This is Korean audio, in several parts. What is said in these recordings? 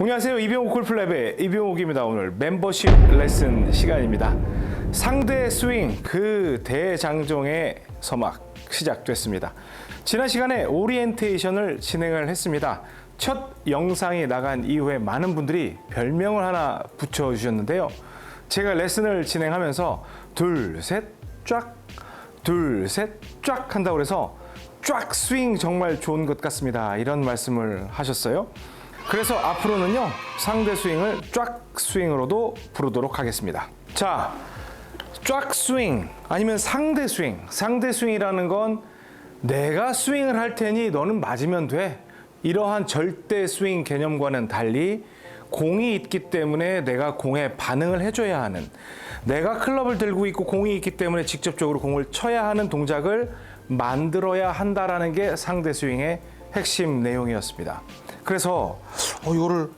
안녕하세요. 이병옥 골프랩의 이병옥입니다. 오늘 멤버십 레슨 시간입니다. 상대 스윙 그 대장정에서 막 시작됐습니다. 지난 시간에 오리엔테이션을 진행을 했습니다. 첫 영상이 나간 이후에 많은 분들이 별명을 하나 붙여주셨는데요. 제가 레슨을 진행하면서 둘, 셋, 쫙, 둘, 셋, 쫙 한다고 해서 쫙 스윙 정말 좋은 것 같습니다. 이런 말씀을 하셨어요. 그래서 앞으로는요, 상대 스윙을 쫙 스윙으로도 부르도록 하겠습니다. 자, 쫙 스윙 아니면 상대 스윙. 상대 스윙이라는 건 내가 스윙을 할 테니 너는 맞으면 돼. 이러한 절대 스윙 개념과는 달리 공이 있기 때문에 내가 공에 반응을 해줘야 하는, 내가 클럽을 들고 있고 공이 있기 때문에 직접적으로 공을 쳐야 하는 동작을 만들어야 한다라는 게 상대 스윙의 핵심 내용이었습니다. 그래서 이거를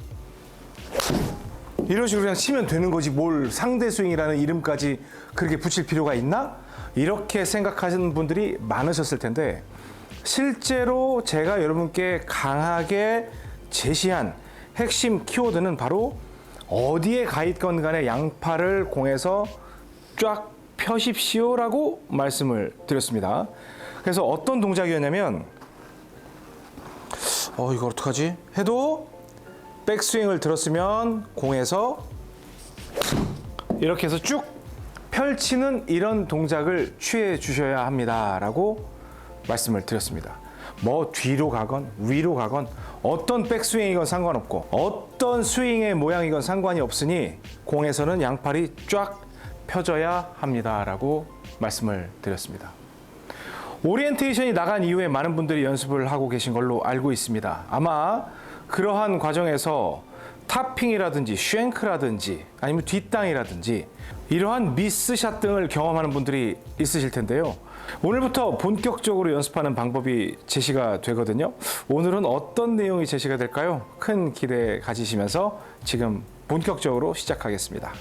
이런 식으로 그냥 치면 되는 거지 뭘 상대 스윙이라는 이름까지 그렇게 붙일 필요가 있나? 이렇게 생각하시는 분들이 많으셨을 텐데, 실제로 제가 여러분께 강하게 제시한 핵심 키워드는 바로 어디에 가 있건 간에 양팔을 공에서 쫙 펴십시오라고 말씀을 드렸습니다. 그래서 어떤 동작이었냐면, 이거 어떡하지? 해도 백스윙을 들었으면 공에서 이렇게 해서 쭉 펼치는 이런 동작을 취해 주셔야 합니다 라고 말씀을 드렸습니다. 뭐 뒤로 가건 위로 가건 어떤 백스윙이건 상관없고 어떤 스윙의 모양이건 상관이 없으니 공에서는 양팔이 쫙 펴져야 합니다 라고 말씀을 드렸습니다. 오리엔테이션이 나간 이후에 많은 분들이 연습을 하고 계신 걸로 알고 있습니다. 아마 그러한 과정에서 탑핑이라든지 쉔크라든지 아니면 뒷땅이라든지 이러한 미스샷 등을 경험하는 분들이 있으실 텐데요. 오늘부터 본격적으로 연습하는 방법이 제시가 되거든요. 오늘은 어떤 내용이 제시가 될까요? 큰 기대 가지시면서 지금 본격적으로 시작하겠습니다.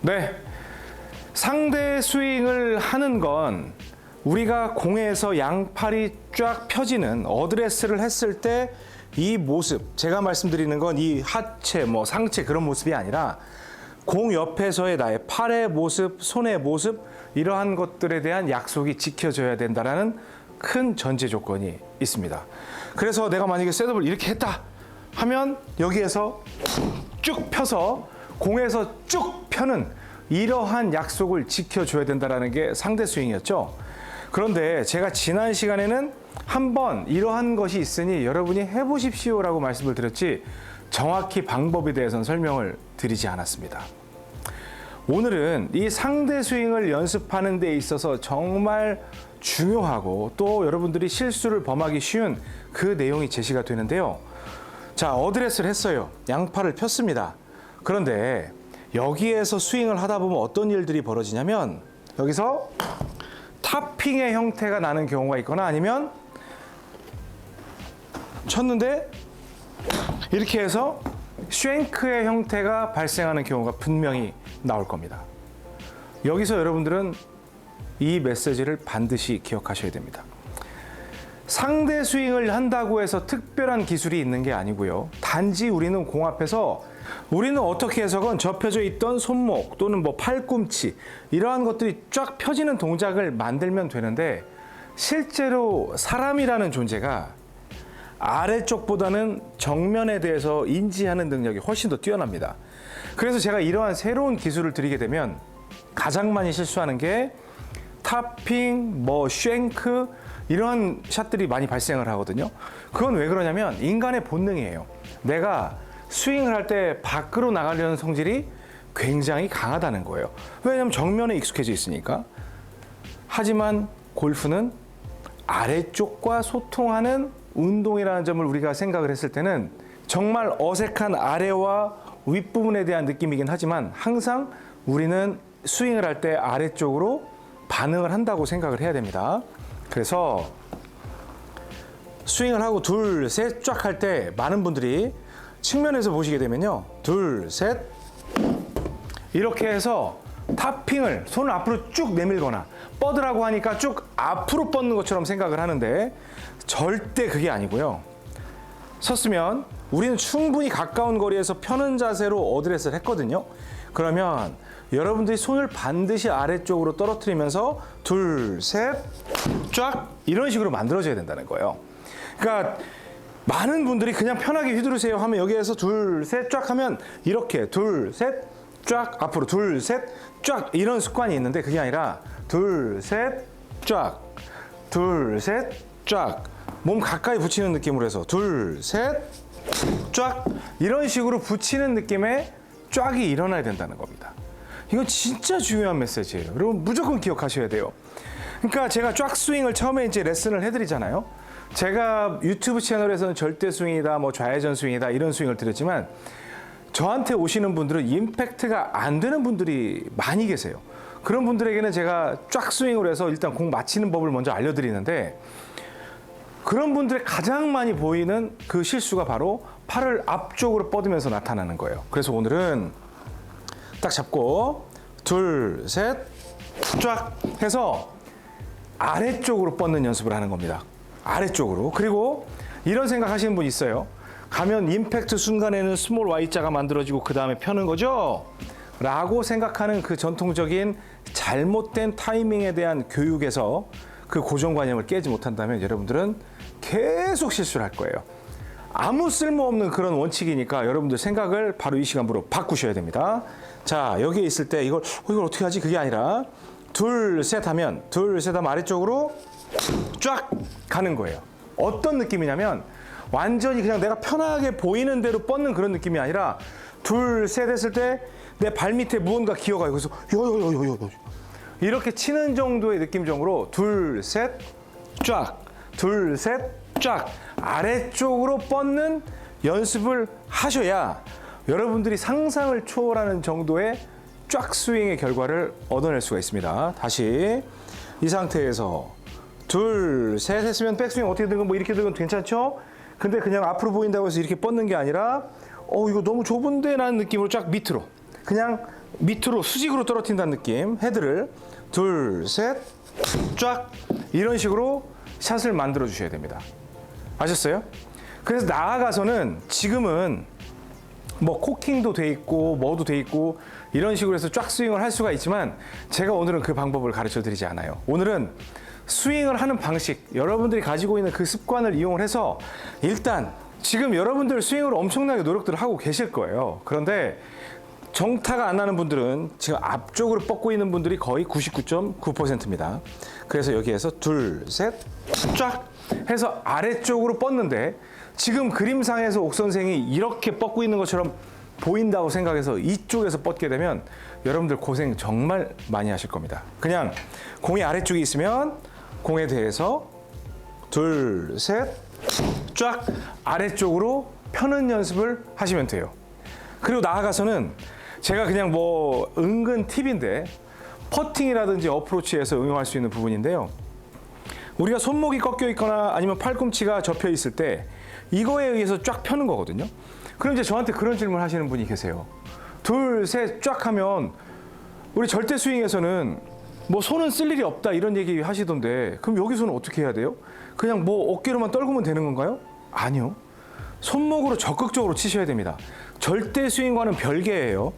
네, 상대 스윙을 하는 건 우리가 공에서 양팔이 쫙 펴지는 어드레스를 했을 때 이 모습, 제가 말씀드리는 건 이 하체, 상체 그런 모습이 아니라 공 옆에서의 나의 팔의 모습, 손의 모습, 이러한 것들에 대한 약속이 지켜져야 된다는 큰 전제 조건이 있습니다. 그래서 내가 만약에 셋업을 이렇게 했다 하면 여기에서 쭉 펴서 공에서 쭉 펴는 이러한 약속을 지켜줘야 된다는 게 상대 스윙이었죠. 그런데 제가 지난 시간에는 한번 이러한 것이 있으니 여러분이 해보십시오라고 말씀을 드렸지 정확히 방법에 대해서는 설명을 드리지 않았습니다. 오늘은 이 상대 스윙을 연습하는 데 있어서 정말 중요하고 또 여러분들이 실수를 범하기 쉬운 그 내용이 제시가 되는데요. 자, 어드레스를 했어요. 양팔을 폈습니다. 그런데 여기에서 스윙을 하다 보면 어떤 일들이 벌어지냐면 여기서 탑핑의 형태가 나는 경우가 있거나 아니면 쳤는데 이렇게 해서 쉔크의 형태가 발생하는 경우가 분명히 나올 겁니다. 여기서 여러분들은 이 메시지를 반드시 기억하셔야 됩니다. 상대 스윙을 한다고 해서 특별한 기술이 있는 게 아니고요. 단지 우리는 공 앞에서 우리는 어떻게 해서건 접혀져 있던 손목 또는 팔꿈치 이러한 것들이 쫙 펴지는 동작을 만들면 되는데, 실제로 사람이라는 존재가 아래쪽보다는 정면에 대해서 인지하는 능력이 훨씬 더 뛰어납니다. 그래서 제가 이러한 새로운 기술을 드리게 되면 가장 많이 실수하는 게 탑핑, 쉔크 이러한 샷들이 많이 발생을 하거든요. 그건 왜 그러냐면 인간의 본능이에요. 내가 스윙을 할 때 밖으로 나가려는 성질이 굉장히 강하다는 거예요. 왜냐하면 정면에 익숙해져 있으니까. 하지만 골프는 아래쪽과 소통하는 운동이라는 점을 우리가 생각을 했을 때는 정말 어색한 아래와 윗부분에 대한 느낌이긴 하지만 항상 우리는 스윙을 할 때 아래쪽으로 반응을 한다고 생각을 해야 됩니다. 그래서 스윙을 하고 둘, 셋 쫙 할 때 많은 분들이 측면에서 보시게 되면요. 둘, 셋. 이렇게 해서 탑핑을 손을 앞으로 쭉 내밀거나 뻗으라고 하니까 쭉 앞으로 뻗는 것처럼 생각을 하는데 절대 그게 아니고요. 섰으면 우리는 충분히 가까운 거리에서 펴는 자세로 어드레스를 했거든요. 그러면 여러분들이 손을 반드시 아래쪽으로 떨어뜨리면서 둘, 셋, 쫙 이런 식으로 만들어져야 된다는 거예요. 그러니까 많은 분들이 그냥 편하게 휘두르세요 하면 여기에서 둘, 셋, 쫙 하면 이렇게 둘, 셋, 쫙 앞으로 둘, 셋, 쫙 이런 습관이 있는데 그게 아니라 둘, 셋, 쫙, 둘, 셋, 쫙 몸 가까이 붙이는 느낌으로 해서 둘, 셋, 쫙 이런 식으로 붙이는 느낌의 쫙이 일어나야 된다는 겁니다. 이건 진짜 중요한 메시지예요. 여러분 무조건 기억하셔야 돼요. 그러니까 제가 쫙 스윙을 처음에 이제 레슨을 해드리잖아요. 제가 유튜브 채널에서는 절대 스윙이다, 뭐 좌회전 스윙이다 이런 스윙을 드렸지만 저한테 오시는 분들은 임팩트가 안 되는 분들이 많이 계세요. 그런 분들에게는 제가 쫙 스윙을 해서 일단 공 맞히는 법을 먼저 알려드리는데 그런 분들의 가장 많이 보이는 그 실수가 바로 팔을 앞쪽으로 뻗으면서 나타나는 거예요. 그래서 오늘은 딱 잡고 둘, 셋, 쫙 해서 아래쪽으로 뻗는 연습을 하는 겁니다. 아래쪽으로. 그리고 이런 생각 하시는 분 있어요. 가면 임팩트 순간에는 스몰 Y자가 만들어지고 그 다음에 펴는 거죠? 라고 생각하는 그 전통적인 잘못된 타이밍에 대한 교육에서 그 고정관념을 깨지 못한다면 여러분들은 계속 실수를 할 거예요. 아무 쓸모없는 그런 원칙이니까 여러분들 생각을 바로 이 시간부로 바꾸셔야 됩니다. 자, 여기에 있을 때 이걸 어떻게 하지? 그게 아니라 둘, 셋 하면 둘, 셋 하면 아래쪽으로 쫙 가는 거예요. 어떤 느낌이냐면 완전히 그냥 내가 편하게 보이는 대로 뻗는 그런 느낌이 아니라 둘, 셋 했을 때 내 발 밑에 무언가 기어가요. 그래서 요요요요요 이렇게 치는 정도의 느낌 정도로 둘, 셋, 쫙, 둘, 셋, 쫙 아래쪽으로 뻗는 연습을 하셔야 여러분들이 상상을 초월하는 정도의 쫙 스윙의 결과를 얻어낼 수가 있습니다. 다시 이 상태에서 둘, 셋 했으면 백스윙 어떻게 들건 뭐 이렇게 들건 괜찮죠? 근데 그냥 앞으로 보인다고 해서 이렇게 뻗는 게 아니라 이거 너무 좁은데 라는 느낌으로 쫙 밑으로 그냥 밑으로 수직으로 떨어뜨린다는 느낌 헤드를 둘, 셋, 쫙 이런 식으로 샷을 만들어 주셔야 됩니다. 아셨어요? 그래서 나아가서는 지금은 뭐 코킹도 돼 있고 뭐도 돼 있고 이런 식으로 해서 쫙 스윙을 할 수가 있지만 제가 오늘은 그 방법을 가르쳐 드리지 않아요. 오늘은 스윙을 하는 방식, 여러분들이 가지고 있는 그 습관을 이용을 해서 일단 지금 여러분들 스윙으로 엄청나게 노력들을 하고 계실 거예요. 그런데 정타가 안 나는 분들은 지금 앞쪽으로 뻗고 있는 분들이 거의 99.9%입니다. 그래서 여기에서 둘, 셋, 쫙 해서 아래쪽으로 뻗는데 지금 그림상에서 옥 선생이 이렇게 뻗고 있는 것처럼 보인다고 생각해서 이쪽에서 뻗게 되면 여러분들 고생 정말 많이 하실 겁니다. 그냥 공이 아래쪽에 있으면 공에 대해서 둘, 셋, 쫙 아래쪽으로 펴는 연습을 하시면 돼요. 그리고 나아가서는 제가 그냥 뭐 은근 팁인데 퍼팅이라든지 어프로치에서 응용할 수 있는 부분인데요. 우리가 손목이 꺾여 있거나 아니면 팔꿈치가 접혀 있을 때 이거에 의해서 쫙 펴는 거거든요. 그럼 이제 저한테 그런 질문 하시는 분이 계세요. 둘, 셋, 쫙 하면 우리 절대 스윙에서는 뭐 손은 쓸 일이 없다 이런 얘기 하시던데 그럼 여기서는 어떻게 해야 돼요? 그냥 뭐 어깨로만 떨구면 되는 건가요? 아니요. 손목으로 적극적으로 치셔야 됩니다. 절대 스윙과는 별개예요.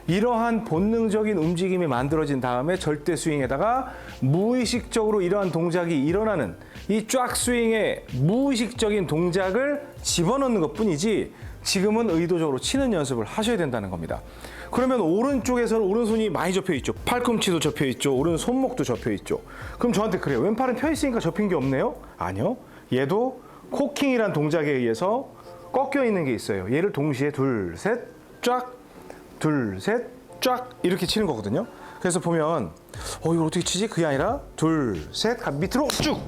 이러한 본능적인 움직임이 만들어진 다음에 절대 스윙에다가 무의식적으로 이러한 동작이 일어나는 이 쫙 스윙의 무의식적인 동작을 집어넣는 것뿐이지 지금은 의도적으로 치는 연습을 하셔야 된다는 겁니다. 그러면 오른쪽에서는 오른손이 많이 접혀 있죠. 팔꿈치도 접혀 있죠. 오른 손목도 접혀 있죠. 그럼 저한테 그래요. 왼팔은 펴 있으니까 접힌 게 없네요? 아니요. 얘도 코킹이란 동작에 의해서 꺾여 있는 게 있어요. 얘를 동시에 둘, 셋, 쫙, 둘, 셋, 쫙 이렇게 치는 거거든요. 그래서 보면 이걸 어떻게 치지? 그게 아니라 둘, 셋, 밑으로 쭉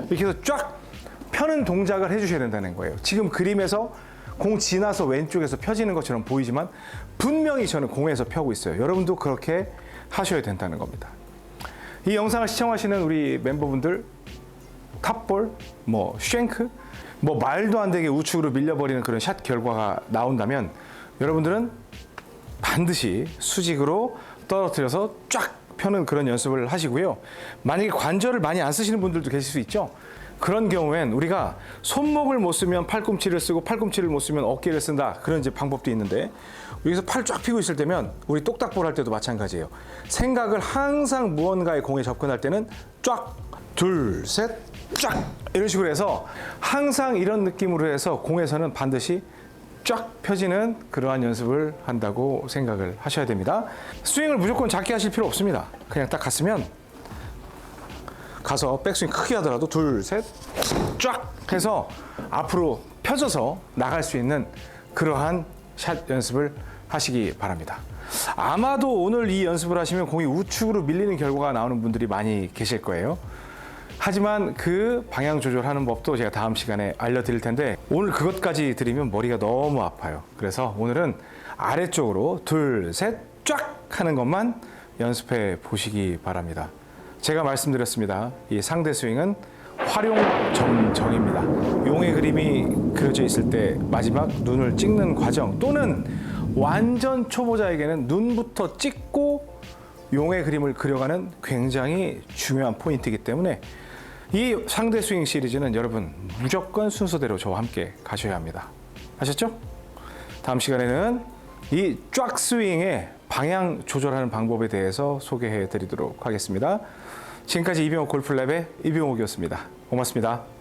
이렇게 해서 쫙 펴는 동작을 해주셔야 된다는 거예요. 지금 그림에서 공 지나서 왼쪽에서 펴지는 것처럼 보이지만 분명히 저는 공에서 펴고 있어요. 여러분도 그렇게 하셔야 된다는 겁니다. 이 영상을 시청하시는 우리 멤버분들 탑볼, 뭐 쉔크 뭐 말도 안 되게 우측으로 밀려버리는 그런 샷 결과가 나온다면 여러분들은 반드시 수직으로 떨어뜨려서 쫙 펴는 그런 연습을 하시고요. 만약에 관절을 많이 안 쓰시는 분들도 계실 수 있죠. 그런 경우엔 우리가 손목을 못 쓰면 팔꿈치를 쓰고 팔꿈치를 못 쓰면 어깨를 쓴다. 그런 이제 방법도 있는데 여기서 팔 쫙 펴고 있을 때면 우리 똑딱볼 할 때도 마찬가지예요. 생각을 항상 무언가에 공에 접근할 때는 쫙, 둘, 셋, 쫙 이런 식으로 해서 항상 이런 느낌으로 해서 공에서는 반드시 쫙 펴지는 그러한 연습을 한다고 생각을 하셔야 됩니다. 스윙을 무조건 작게 하실 필요 없습니다. 그냥 딱 갔으면 가서 백스윙 크게 하더라도 둘, 셋, 쫙 해서 앞으로 펴져서 나갈 수 있는 그러한 샷 연습을 하시기 바랍니다. 아마도 오늘 이 연습을 하시면 공이 우측으로 밀리는 결과가 나오는 분들이 많이 계실 거예요. 하지만 그 방향 조절하는 법도 제가 다음 시간에 알려드릴 텐데 오늘 그것까지 드리면 머리가 너무 아파요. 그래서 오늘은 아래쪽으로 둘, 셋, 쫙 하는 것만 연습해 보시기 바랍니다. 제가 말씀드렸습니다. 이 상대 스윙은 활용점정입니다. 용의 그림이 그려져 있을 때 마지막 눈을 찍는 과정 또는 완전 초보자에게는 눈부터 찍고 용의 그림을 그려가는 굉장히 중요한 포인트이기 때문에 이 상대 스윙 시리즈는 여러분 무조건 순서대로 저와 함께 가셔야 합니다. 아셨죠? 다음 시간에는 이 쫙 스윙의 방향 조절하는 방법에 대해서 소개해 드리도록 하겠습니다. 지금까지 이병옥 골프랩의 이병옥이었습니다. 고맙습니다.